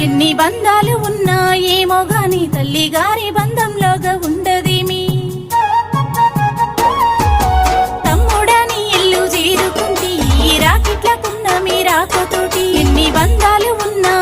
ఎన్ని బంధాలు ఉన్నా ఏమో గాని తల్లి గారి బంధంలోగా ఉండదేమి. తమ్ముడని ఇల్లు చేరుకుంటే ఈ రాకిట్లకున్న మీ రాకతోటి ఎన్ని బంధాలు ఉన్నా